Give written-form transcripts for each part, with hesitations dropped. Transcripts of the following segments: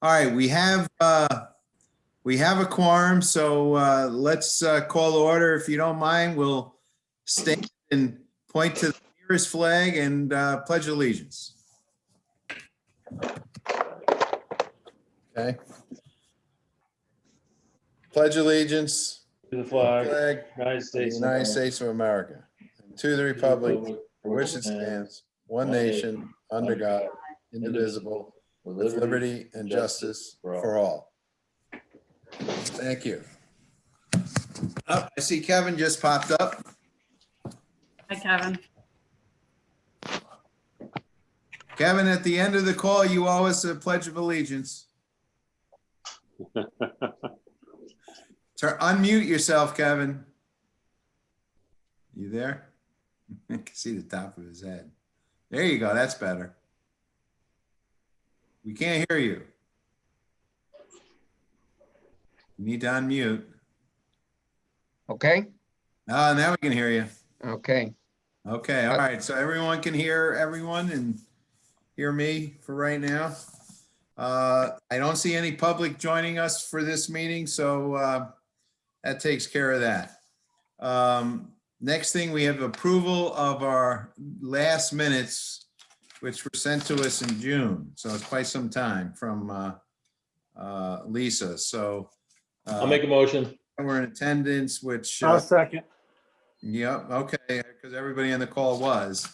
All right, we have a quorum, so let's call to order. If you don't mind, we'll stand and point to the nearest flag and pledge allegiance. Okay. Pledge allegiance To the flag, flag United of the States. United States of America, and to the republic for which it stands, one nation, under God, indivisible, with liberty and justice for all. Thank you. Oh, I see Kevin just popped up. Hi, Kevin. Kevin, at the end of the call, you owe us a pledge of allegiance. Unmute yourself, Kevin. You there? I can see the top of his head. There you go. That's better. We can't hear you. You need to unmute. Okay, Oh, now we can hear you. okay. Okay, all right. So everyone can hear everyone and hear me for right now. I don't see any public joining us for this meeting, so that takes care of that. Next thing, we have approval of our last minutes, which were sent to us in June. So it's quite some time from Lisa. So I'll make a motion. we're in attendance, which I'll second. yep, okay, because everybody on the call was.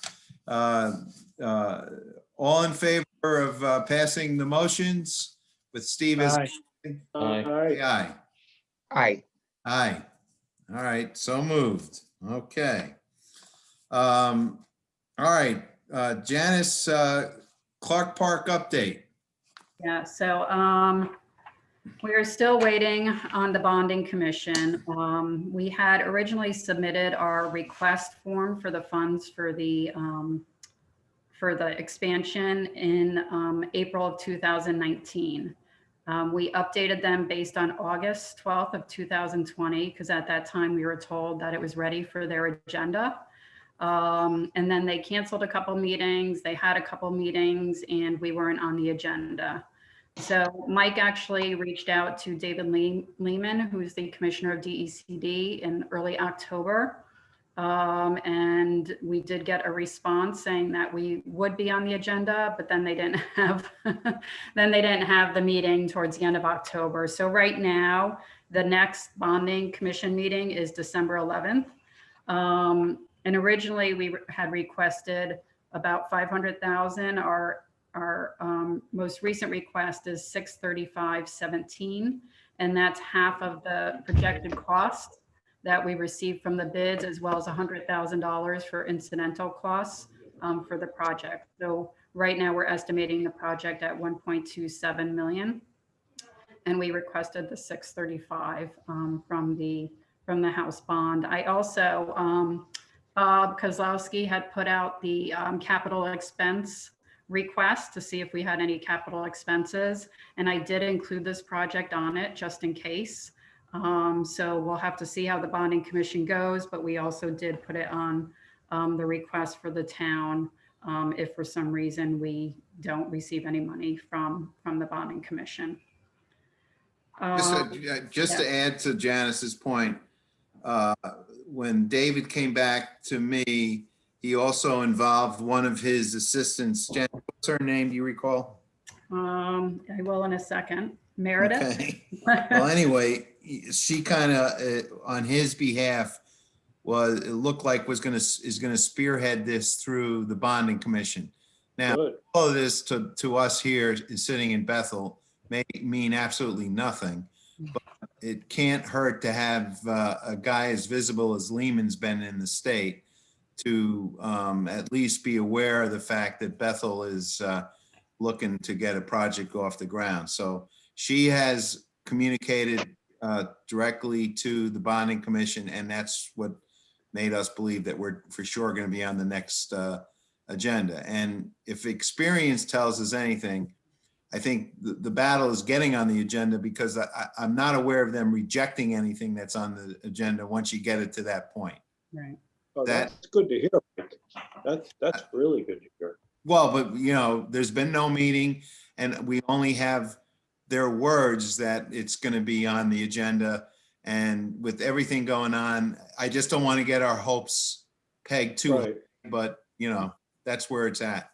All in favor of passing the motions with Steve as Aye. Aye. say aye. Aye. Aye. All right, so moved. Okay. All right, Janice, Clark Park update. Yeah, so we are still waiting on the bonding commission. We had originally submitted our request form for the funds for the expansion in April of 2019. We updated them based on August 12th of 2020, because at that time we were told that it was ready for their agenda. And then they canceled a couple meetings, they had a couple meetings, and we weren't on the agenda. So Mike actually reached out to David Lehman, who's the commissioner of DECD, in early October. And we did get a response saying that we would be on the agenda, but then they didn't have the meeting towards the end of October. So right now, the next bonding commission meeting is December 11th. And originally we had requested about 500,000. Our most recent request is 635.17, and that's half of the projected cost that we received from the bids, as well as $100,000 for incidental costs for the project. So right now we're estimating the project at 1.27 million, and we requested the 635 from the House bond. I also Bob Kozlowski had put out the capital expense request to see if we had any capital expenses, and I did include this project on it just in case. So we'll have to see how the bonding commission goes, but we also did put it on the request for the town if for some reason we don't receive any money from the bonding commission. Just to add to Janice's point, when David came back to me, he also involved one of his assistants. Jen, what's her name? Do you recall? I will in a second. Meredith. Okay. Well, anyway, she kind of, on his behalf, it looked like is going to spearhead this through the bonding commission. Now, Good. all of this to us here sitting in Bethel may mean absolutely nothing, but it can't hurt to have a guy as visible as Lehman's been in the state to at least be aware of the fact that Bethel is looking to get a project off the ground. So she has communicated directly to the bonding commission, and that's what made us believe that we're for sure going to be on the next agenda. And if experience tells us anything, I think the battle is getting on the agenda, because I'm not aware of them rejecting anything that's on the agenda once you get it to that point. Right. Oh, that's good to hear. Mike. That's really good to hear. Well, but there's been no meeting, and we only have their words that it's going to be on the agenda. And with everything going on, I just don't want to get our hopes pegged too high, Right. but you know, that's where it's at.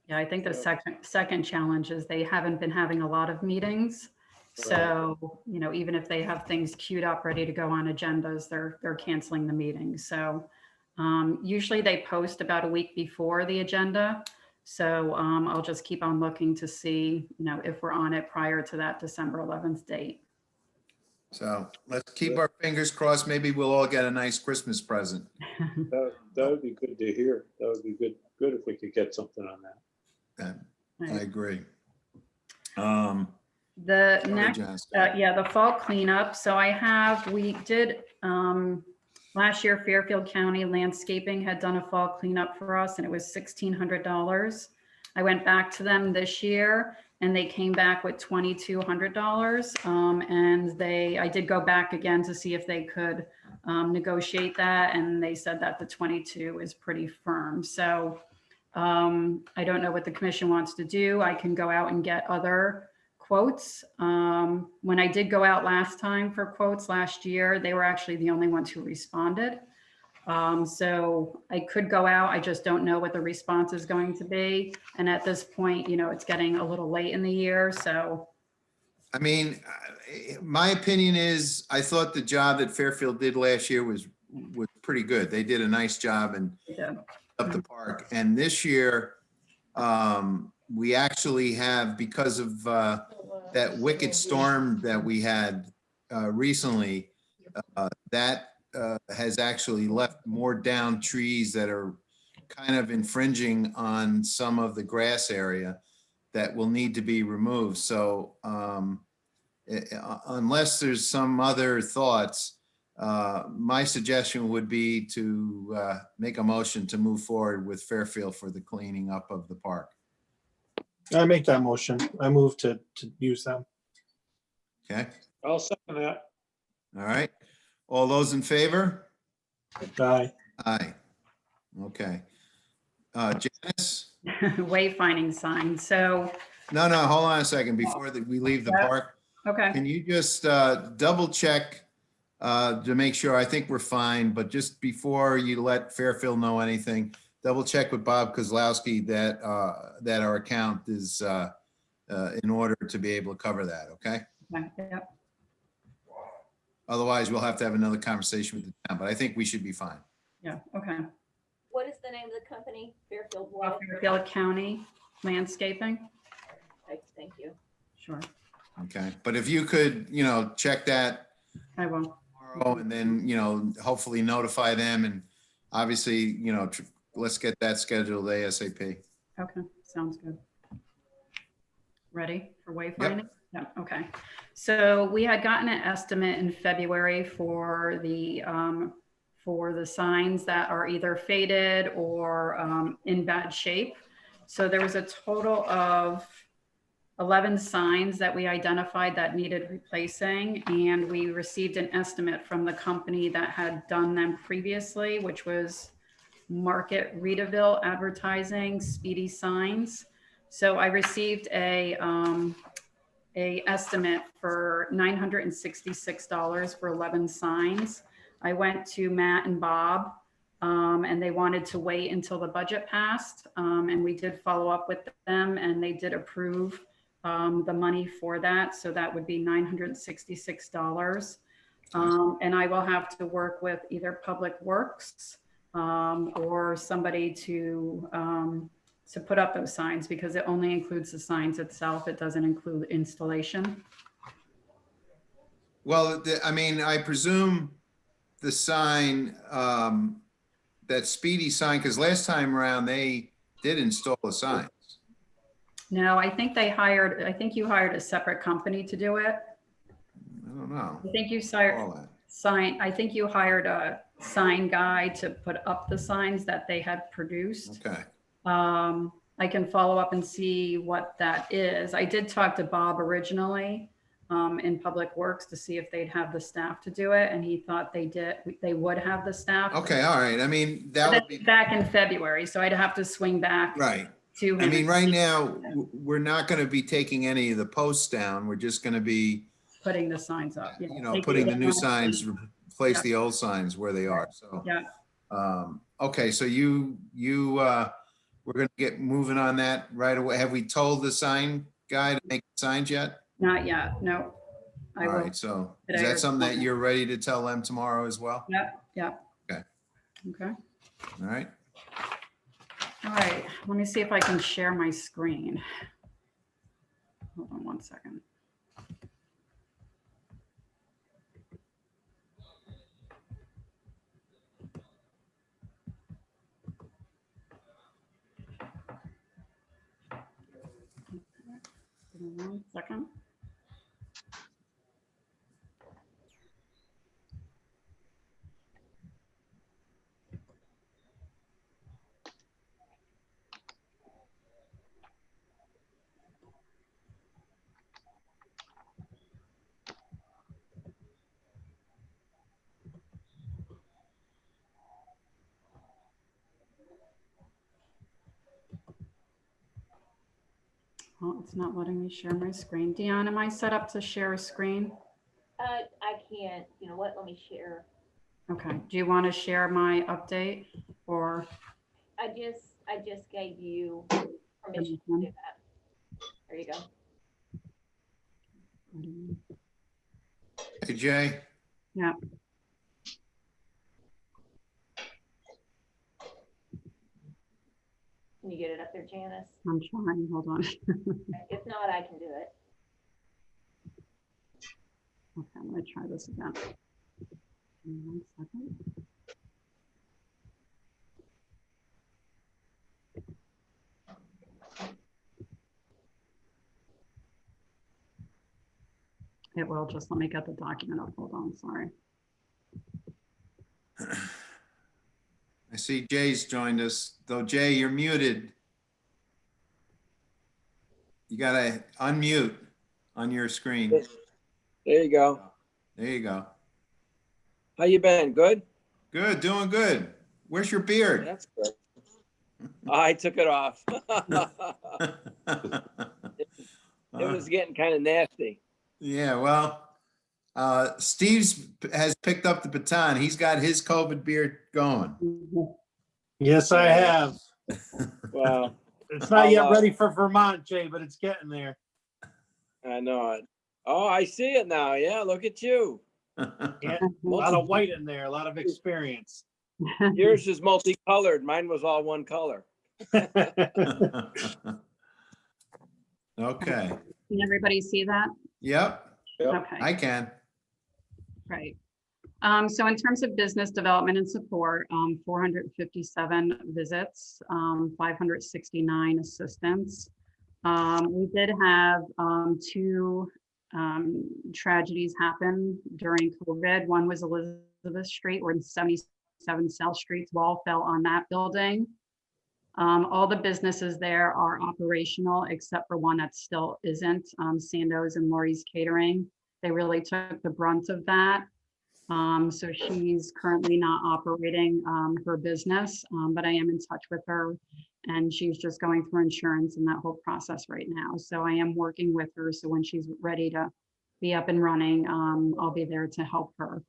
Yeah, I think the Yeah. second challenge is they haven't been having a lot of meetings. So, you know, even if they have things queued up, ready to go on agendas, they're canceling the meetings. So usually they post about a week before the agenda. So I'll just keep on looking to see, you know, if we're on it prior to that December 11th date. So let's keep our fingers crossed. Maybe we'll all get a nice Christmas present. That would be good to hear. That would be good if we could get something on that. I agree. The Sorry, next, Jessica. yeah, the fall cleanup. So we did, last year Fairfield County Landscaping had done a fall cleanup for us and it was $1,600. I went back to them this year and they came back with $2,200. And I did go back again to see if they could negotiate that. And they said that the 22 is pretty firm. So I don't know what the commission wants to do. I can go out and get other quotes. When I did go out last time for quotes last year, they were actually the only ones who responded. So I could go out. I just don't know what the response is going to be. And at this point, you know, it's getting a little late in the year. So I mean, my opinion is, I thought the job that Fairfield did last year was pretty good. They did a nice job and yeah. up the park. And this year, we actually have, because of that wicked storm that we had recently, that has actually left more down trees that are kind of infringing on some of the grass area that will need to be removed. So unless there's some other thoughts, my suggestion would be to make a motion to move forward with Fairfield for the cleaning up of the park. I make that motion. I move to use them. Okay, I'll second that. all right. All those in favor? Aye. Aye. Okay. Janice? Wayfinding sign. So, No, hold on a second before we leave the Yeah. park. okay. Can you just double check to make sure? I think we're fine, but just before you let Fairfield know anything, double check with Bob Kozlowski that our account is in order to be able to cover that, okay? Okay, yep. Otherwise, we'll have to have another conversation with the town, but I think we should be fine. Yeah, okay. What is the name of the company? Fairfield what? Fairfield County Landscaping. Okay, thank you. Sure, Okay, but if you could, you know, check that I will. tomorrow and then, you know, hopefully notify them and obviously, you know, let's get that scheduled ASAP. Okay, sounds good. Ready for wayfinding? Yeah, okay. So we had gotten an estimate in February for the signs that are either faded or in bad shape. So there was a total of 11 signs that we identified that needed replacing, and we received an estimate from the company that had done them previously, which was Market Readaville Advertising Speedy Signs. So I received a estimate for $966 for 11 signs. I went to Matt and Bob, and they wanted to wait until the budget passed. And we did follow up with them, and they did approve the money for that. So that would be $966. And I will have to work with either Public Works or somebody to put up those signs, because it only includes the signs itself. It doesn't include installation. Well, I mean, I presume the sign, that Speedy sign, because last time around they did install the signs. No, I think you hired a separate company to do it. I don't know. I think you All that. I think you hired a sign guy to put up the signs that they had produced. Okay. I can follow up and see what that is. I did talk to Bob originally in Public Works to see if they'd have the staff to do it, and he thought they would have the staff. Okay, all right. I mean, that would be Back in February, so I'd have to swing back right. I mean, right now, we're not going to be taking any of the posts down. We're just going to be, Putting the signs up. Yeah. you know, Taking putting the it new down. signs, replace Yeah. the old signs where they are. So, Yeah, okay, so we're going to get moving on that right away. Have we told the sign guy to make signs yet? not yet, no. I All will. right, so is today or that something that tomorrow. you're ready to tell them tomorrow as well? Yep, yep. Okay. Okay, All right. all right, let me see if I can share my screen. Hold on one second. Give me 1 second. Well, it's not letting me share my screen. Dion, am I set up to share a screen? I can't, you know what, let me share. Okay, do you want to share my update or? I just gave you permission to do that. There you go. Hey, Jay. Yeah, Can you get it up there, Janice? I'm trying, hold on. If not, I can do it. Okay, I'm gonna try this again. Give me 1 second. It will, just let me get the document up. Hold on, sorry. I see Jay's joined us, though. Jay, you're muted. You gotta unmute on your screen. There you go. There you go. How you been? Good? Good, doing good. Where's your beard? That's good. I took it off. It was getting kind of nasty. Yeah, well, Steve's has picked up the baton. He's got his COVID beard going. Yes, I have. Well, It's not yet I'll, ready for Vermont, Jay, but it's getting there. I know it. Oh, I see it now. Yeah, look at you. Yeah, a lot of white in there, a lot of experience. Yours is multicolored. Mine was all one color. Okay. Can everybody see that? Yep, Okay, I can. right. So in terms of business development and support, 457 visits, 569 assistants. We did have 2 tragedies happen during COVID. One was Elizabeth Street, where 77 South Street's wall fell on that building. All the businesses there are operational except for one that still isn't, Sandoz and Lori's Catering. They really took the brunt of that. So she's currently not operating her business, but I am in touch with her and she's just going through insurance and that whole process right now. So I am working with her. So when she's ready to be up and running, I'll be there to help her.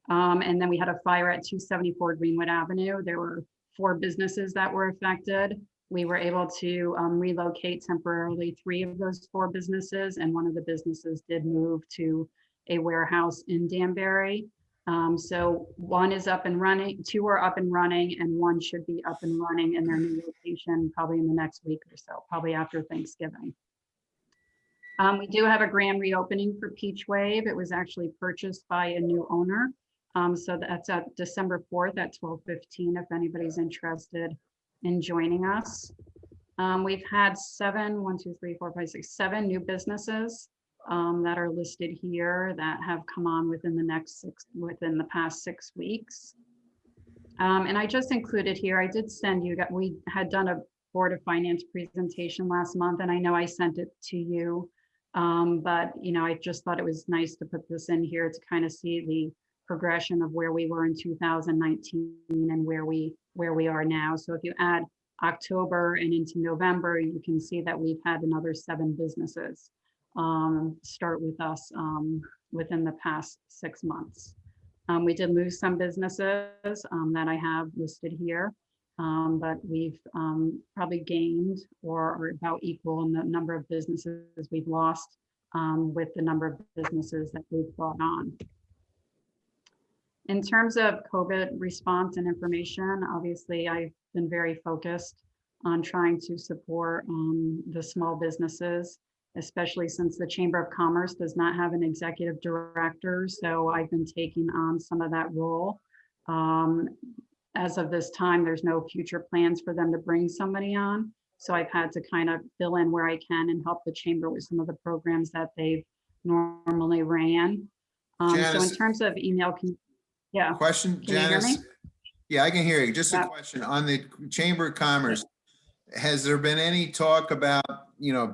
And then we had a fire at 274 Greenwood Avenue. There were 4 businesses that were affected. We were able to relocate temporarily 3 of those 4 businesses, and one of the businesses did move to a warehouse in Danbury. So 1 is up and running, 2 are up and running, and 1 should be up and running in their new location probably in the next week or so, probably after Thanksgiving. We do have a grand reopening for Peach Wave. It was actually purchased by a new owner. So that's at December 4th at 12:15, if anybody's interested in joining us. We've had 7 new businesses that are listed here that have come on within the past 6 weeks. And I just included here, I did send you, we had done a Board of Finance presentation last month, and I know I sent it to you. But I just thought it was nice to put this in here to kind of see the progression of where we were in 2019 and where we are now. So if you add October and into November, you can see that we've had another 7 businesses start with us within the past 6 months. We did lose some businesses that I have listed here, but we've probably gained or are about equal in the number of businesses we've lost with the number of businesses that we've brought on. In terms of COVID response and information, obviously I've been very focused on trying to support the small businesses, especially since the Chamber of Commerce does not have an executive director. So I've been taking on some of that role. As of this time, there's no future plans for them to bring somebody on. So I've had to kind of fill in where I can and help the chamber with some of the programs that they've normally ran. So in Janice- terms of email, yeah. Question, Can you hear Janice? me? Yeah, I can hear you. Just a Yeah. question on the Chamber of Commerce. Has there been any talk about,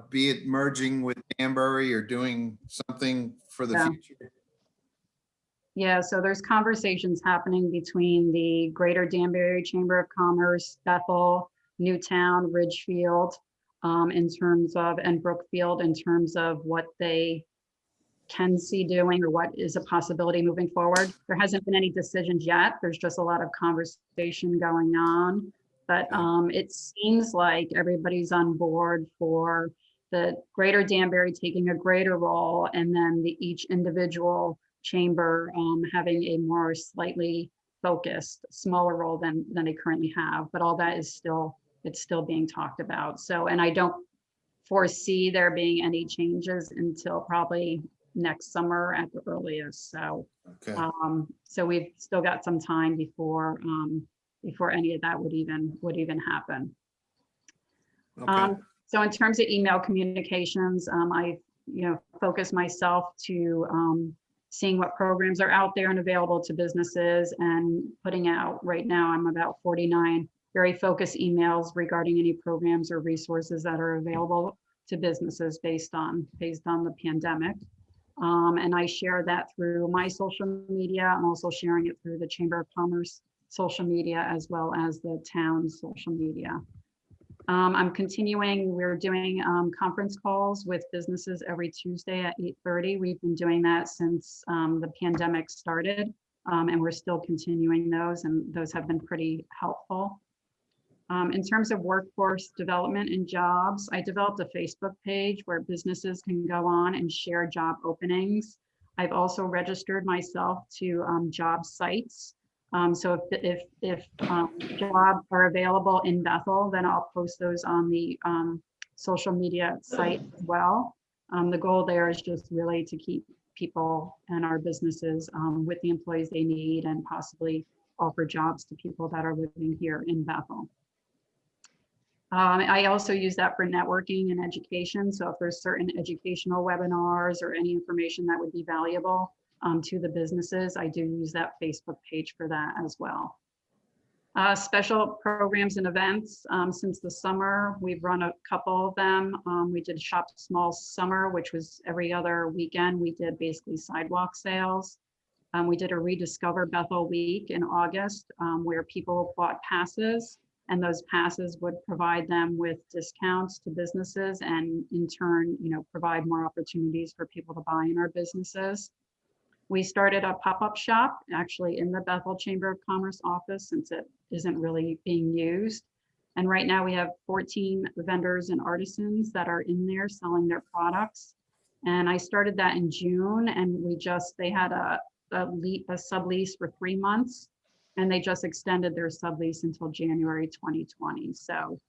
be it merging with Danbury or doing something for the Yeah. future? Yeah, so there's conversations happening between the Greater Danbury Chamber of Commerce, Bethel, Newtown, Ridgefield, in terms of, and Brookfield, in terms of what they can see doing or what is a possibility moving forward. There hasn't been any decisions yet. There's just a lot of conversation going on. But it seems like everybody's on board for the Greater Danbury taking a greater role, and then each individual chamber having a more slightly focused, smaller role than they currently have. But all that is it's still being talked about. So, and I don't foresee there being any changes until probably next summer at the earliest. So, Okay. so we've still got some time before any of that would even happen. Okay. So in terms of email communications, I focus myself to seeing what programs are out there and available to businesses, and putting out right now, I'm about 49 very focused emails regarding any programs or resources that are available to businesses based on the pandemic. And I share that through my social media. I'm also sharing it through the Chamber of Commerce social media, as well as the town's social media. I'm continuing, we're doing conference calls with businesses every Tuesday at 8:30. We've been doing that since the pandemic started, and we're still continuing those, and those have been pretty helpful. In terms of workforce development and jobs, I developed a Facebook page where businesses can go on and share job openings. I've also registered myself to job sites. So if jobs are available in Bethel, then I'll post those on the social media site as well. The goal there is just really to keep people and our businesses with the employees they need, and possibly offer jobs to people that are living here in Bethel. I also use that for networking and education. So if there's certain educational webinars or any information that would be valuable to the businesses, I do use that Facebook page for that as well. Special programs and events. Since the summer, we've run a couple of them. We did Shop Small Summer, which was every other weekend. We did basically sidewalk sales. We did a Rediscover Bethel Week in August, where people bought passes, and those passes would provide them with discounts to businesses, and in turn, provide more opportunities for people to buy in our businesses. We started a pop-up shop actually in the Bethel Chamber of Commerce office, since it isn't really being used. And right now we have 14 vendors and artisans that are in there selling their products. And I started that in June, and they had a sublease for 3 months, and they just extended their sublease until January 2020. So,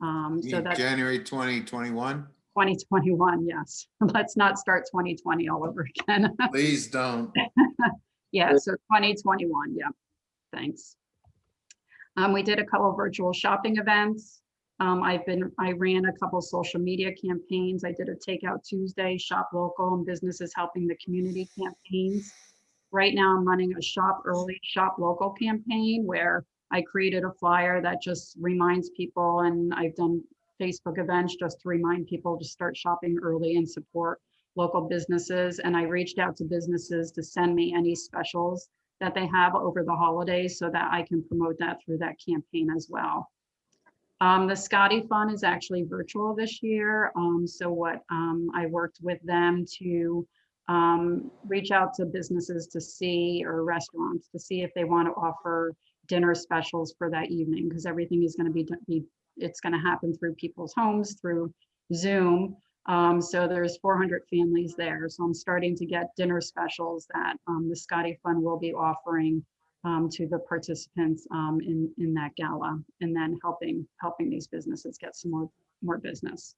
so that's January 2021? 2021, yes. Let's not start 2020 all over again. Please don't. Yeah, so 2021, yeah, thanks. We did a couple of virtual shopping events. I ran a couple social media campaigns. I did a Takeout Tuesday, Shop Local, and Businesses Helping the Community campaigns. Right now I'm running a Shop Early, Shop Local campaign, where I created a flyer that just reminds people, and I've done Facebook events just to remind people to start shopping early and support local businesses. And I reached out to businesses to send me any specials that they have over the holidays, so that I can promote that through that campaign as well. The Scotty Fun is actually virtual this year. So what I worked with them to reach out to businesses to see, or restaurants to see if they want to offer dinner specials for that evening, because everything is going to be it's going to happen through people's homes through Zoom. So there's 400 families there. So I'm starting to get dinner specials that the Scotty Fund will be offering to the participants in that gala, and then helping these businesses get some more business.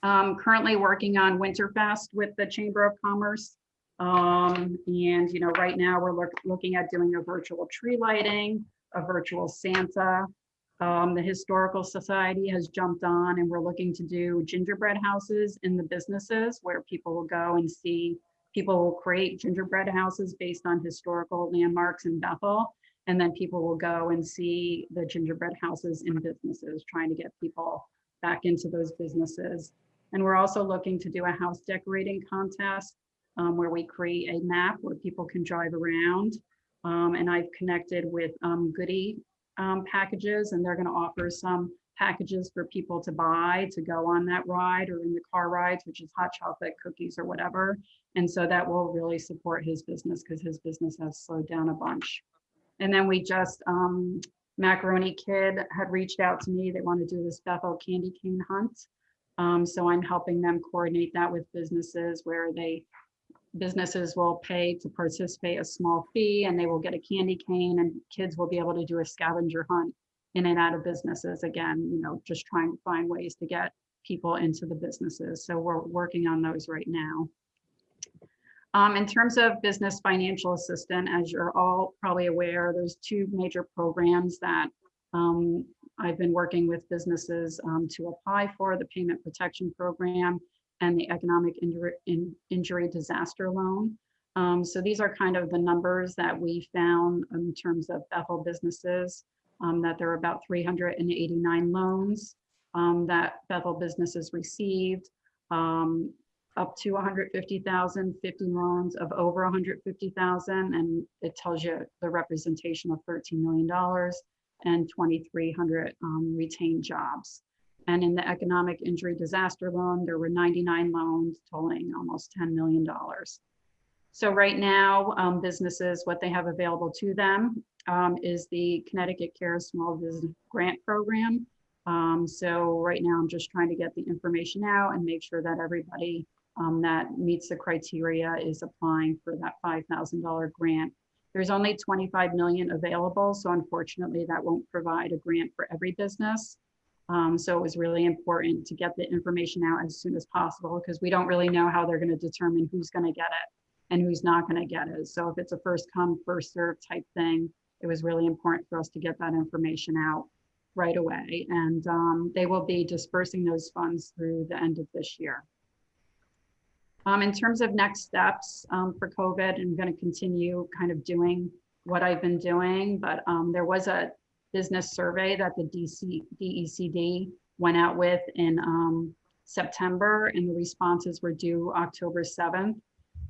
Currently working on Winterfest with the Chamber of Commerce. And right now we're looking at doing a virtual tree lighting, a virtual Santa. The Historical Society has jumped on, and we're looking to do gingerbread houses in the businesses where people will go and see. People will create gingerbread houses based on historical landmarks in Bethel, and then people will go and see the gingerbread houses in businesses, trying to get people back into those businesses. And we're also looking to do a house decorating contest where we create a map where people can drive around. And I've connected with Goodie packages, and they're going to offer some packages for people to buy to go on that ride, or in the car rides, which is hot chocolate, cookies, or whatever. And so that will really support his business, because his business has slowed down a bunch. And then we just, Macaroni Kid had reached out to me. They want to do this Bethel candy cane hunt. So I'm helping them coordinate that with businesses, where businesses will pay to participate a small fee, and they will get a candy cane, and kids will be able to do a scavenger hunt in and out of businesses. Again, just trying to find ways to get people into the businesses. So we're working on those right now. In terms of business financial assistance, as you're all probably aware, there's two major programs that I've been working with businesses to apply for: the Payment Protection Program and the Economic Injury Disaster Loan. So these are kind of the numbers that we found in terms of Bethel businesses, that there are about 389 loans that Bethel businesses received, up to 150,000, 50 loans of over 150,000, and it tells you the representation of $13 million and 2,300 retained jobs. And in the Economic Injury Disaster Loan, there were 99 loans totaling almost $10 million. So right now, businesses, what they have available to them is the Connecticut Care Small Business Grant Program. So right now, I'm just trying to get the information out and make sure that everybody that meets the criteria is applying for that $5,000 grant. There's only 25 million available, so unfortunately that won't provide a grant for every business. So it was really important to get the information out as soon as possible, because we don't really know how they're going to determine who's going to get it and who's not going to get it. So if it's a first come, first serve type thing, it was really important for us to get that information out right away. And they will be dispersing those funds through the end of this year. In terms of next steps for COVID, I'm going to continue kind of doing what I've been doing, but there was a business survey that the DECD went out with in September, and the responses were due October 7th.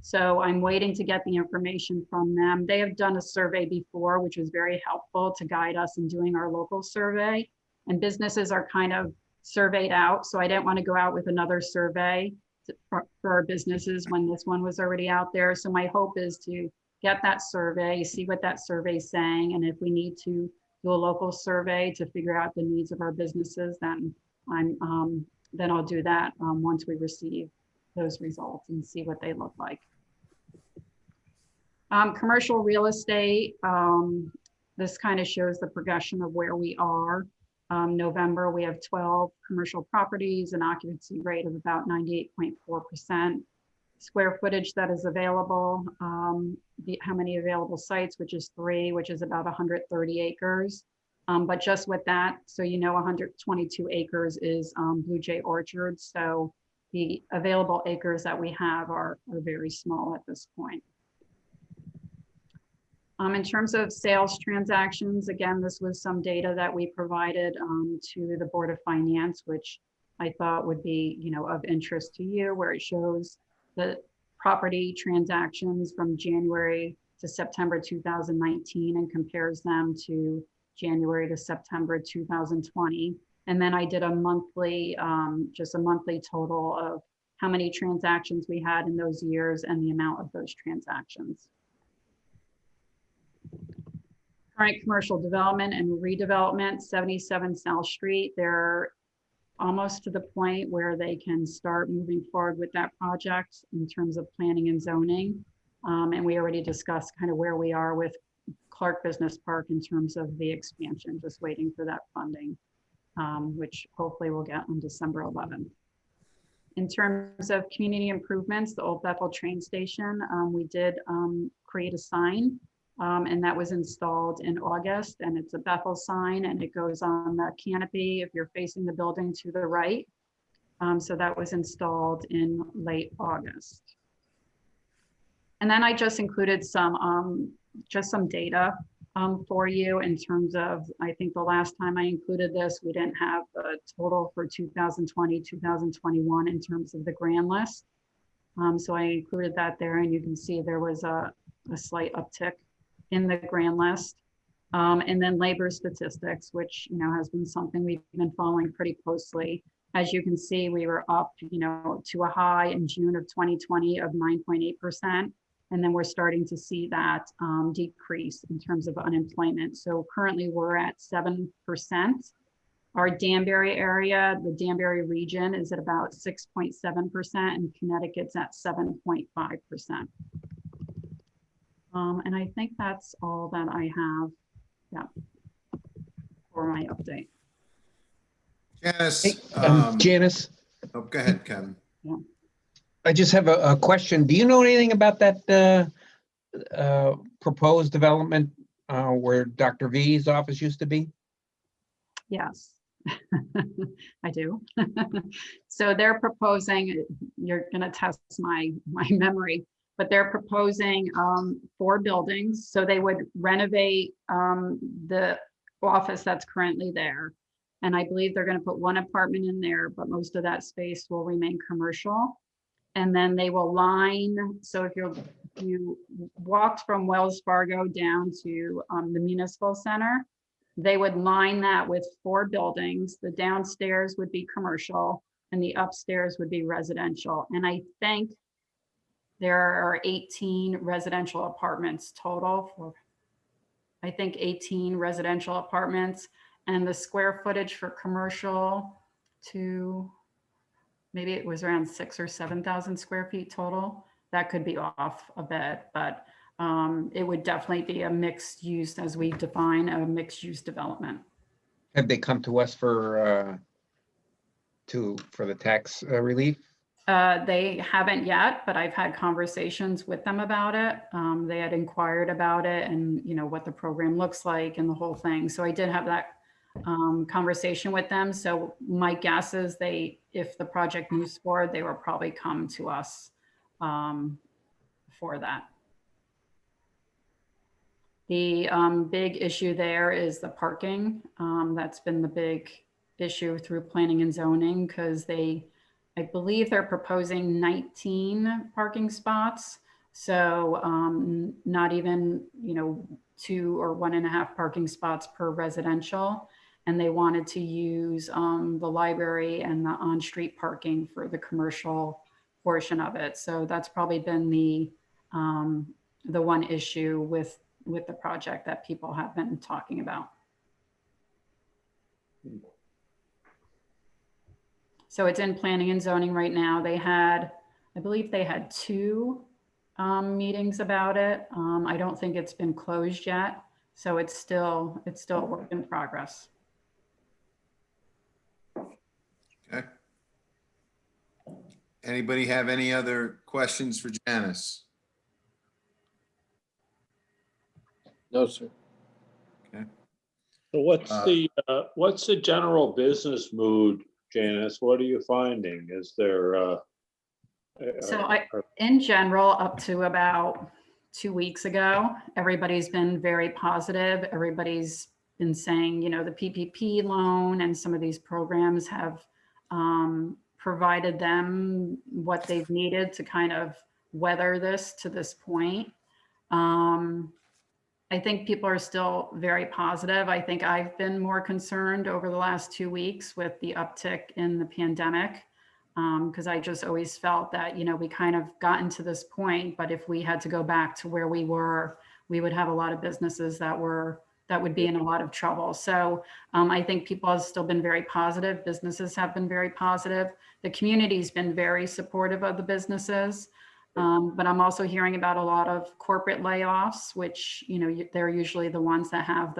So I'm waiting to get the information from them. They have done a survey before, which was very helpful to guide us in doing our local survey, and businesses are kind of surveyed out. So I didn't want to go out with another survey for our businesses when this one was already out there. So my hope is to get that survey, see what that survey is saying, and if we need to do a local survey to figure out the needs of our businesses, then I'll do that once we receive those results and see what they look like. Commercial real estate, this kind of shows the progression of where we are. November, we have 12 commercial properties, an occupancy rate of about 98.4%. Square footage that is available, how many available sites, which is 3, which is about 130 acres. But just with that, so 122 acres is Blue Jay Orchard. So the available acres that we have are very small at this point. In terms of sales transactions, again, this was some data that we provided to the Board of Finance, which I thought would be, of interest to you, where it shows the property transactions from January to September 2019 and compares them to January to September 2020. And then I did a monthly, just a monthly total of how many transactions we had in those years and the amount of those transactions. Current commercial development and redevelopment, 77 South Street. They're almost to the point where they can start moving forward with that project in terms of planning and zoning. And we already discussed kind of where we are with Clark Business Park in terms of the expansion, just waiting for that funding, which hopefully we'll get on December 11th. In terms of community improvements, the Old Bethel train station, we did create a sign, and that was installed in August, and it's a Bethel sign, and it goes on the canopy if you're facing the building to the right. So that was installed in late August. And then I just included some data for you in terms of, I think the last time I included this, we didn't have the total for 2020, 2021 in terms of the grand list. So I included that there, and you can see there was a slight uptick in the grand list. And then labor statistics, which, you know, has been something we've been following pretty closely. As you can see, we were up, you know, to a high in June of 2020 of 9.8%. And then we're starting to see that decrease in terms of unemployment. So currently we're at 7%. Our Danbury area, the Danbury region, is at about 6.7%, and Connecticut's at 7.5%. And I think that's all that I have, yeah, for my update. Janice, Hey, Janice, oh, go ahead, Kevin. I just have a question. Do you know anything about that proposed development where Dr. V's office used to be? Yes, I do. So they're proposing, you're gonna test my memory, but they're proposing 4 buildings. So they would renovate the office that's currently there. And I believe they're gonna put 1 apartment in there, but most of that space will remain commercial. And then they will line, so if you walked from Wells Fargo down to the Municipal Center, they would line that with 4 buildings. The downstairs would be commercial and the upstairs would be residential. And I think there are 18 residential apartments total for, I think 18 residential apartments, and the square footage for commercial to, maybe it was around 6,000 or 7,000 square feet total. That could be off a bit, but it would definitely be a mixed use, as we define a mixed use development. Have they come to us for the tax relief? They haven't yet, but I've had conversations with them about it. They had inquired about it and, you know, what the program looks like and the whole thing. So I did have that conversation with them. So my guess is if the project moves forward, they will probably come to us for that. The big issue there is the parking. That's been the big issue through planning and zoning, because I believe they're proposing 19 parking spots. So not even, you know, 2 or 1.5 parking spots per residential. And they wanted to use the library and the on-street parking for the commercial portion of it. So that's probably been the one issue with the project that people have been talking about. So it's in planning and zoning right now. They had, I believe they had 2 meetings about it. I don't think it's been closed yet. So it's still a work in progress. Okay. Anybody have any other questions for Janice? No, sir. So what's the general business mood, Janice? What are you finding? Is there? So in general, up to about 2 weeks ago, everybody's been very positive. Everybody's been saying, you know, the PPP loan and some of these programs have provided them what they've needed to kind of weather this to this point. I I think people are still very positive. I think I've been more concerned over the last 2 weeks with the uptick in the pandemic. Because I just always felt that, we kind of gotten to this point, but if we had to go back to where we were, we would have a lot of businesses that would be in a lot of trouble. So I think people have still been very positive. Businesses have been very positive. The community's been very supportive of the businesses. But I'm also hearing about a lot of corporate layoffs, which, they're usually the ones that have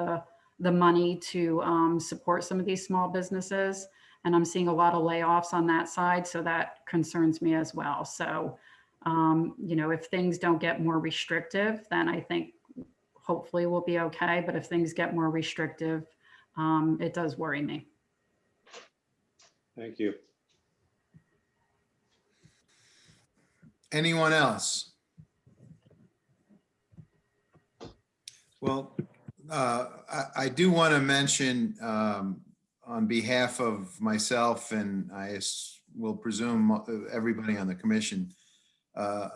the money to support some of these small businesses. And I'm seeing a lot of layoffs on that side. So that concerns me as well. So, if things don't get more restrictive, then I think hopefully we'll be okay. But if things get more restrictive, it does worry me. Thank you. Anyone else? Well, I do want to mention on behalf of myself and will presume everybody on the commission, a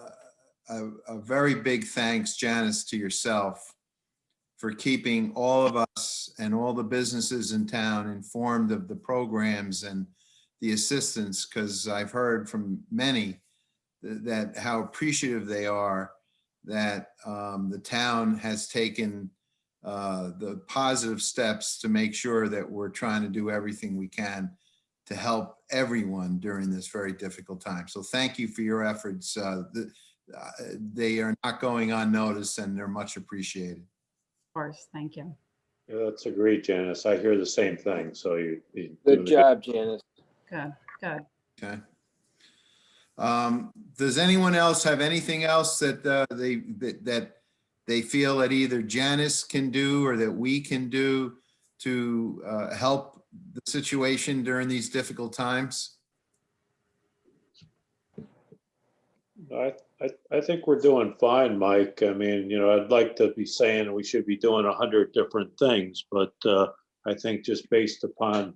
very big thanks, Janice, to yourself for keeping all of us and all the businesses in town informed of the programs and the assistance, because I've heard from many that how appreciative they are that the town has taken the positive steps to make sure that we're trying to do everything we can to help everyone during this very difficult time. So thank you for your efforts. They are not going unnoticed and they're much appreciated. Of course, thank you. Yeah, that's a great, Janice. I hear the same thing. So you Good job, Janice. Good, good. Okay. Does anyone else have anything else that they feel that either Janice can do or that we can do to help the situation during these difficult times? I think we're doing fine, Mike. I mean, I'd like to be saying we should be doing 100 different things, but I think just based upon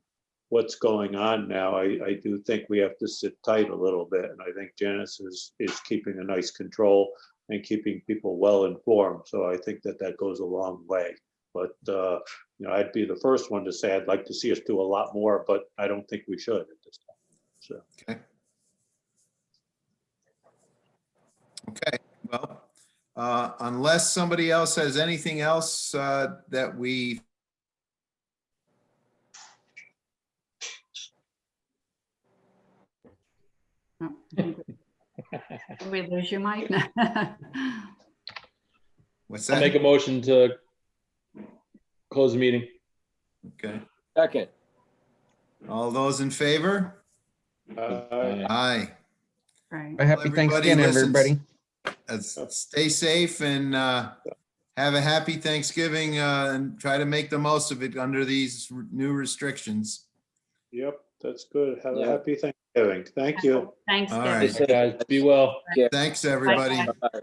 what's going on now, I do think we have to sit tight a little bit. And I think Janice is keeping a nice control and keeping people well informed. So I think that goes a long way. But, I'd be the first one to say I'd like to see us do a lot more, but I don't think we should at this time. So. Okay, well, unless somebody else has anything else that we. Oh, did we lose you, Mike? What's I'll make that? a motion to close the meeting. Okay, Second. all those in favor? Aye. Aye. Right. A happy Everybody Thanksgiving, listens. everybody. Stay safe and have a happy Thanksgiving and try to make the most of it under these new restrictions. Yep, that's good. Have a Yeah. happy Thanksgiving. Thank you. Thanks, All guys. right. Guys, be well. Thanks, everybody. Bye.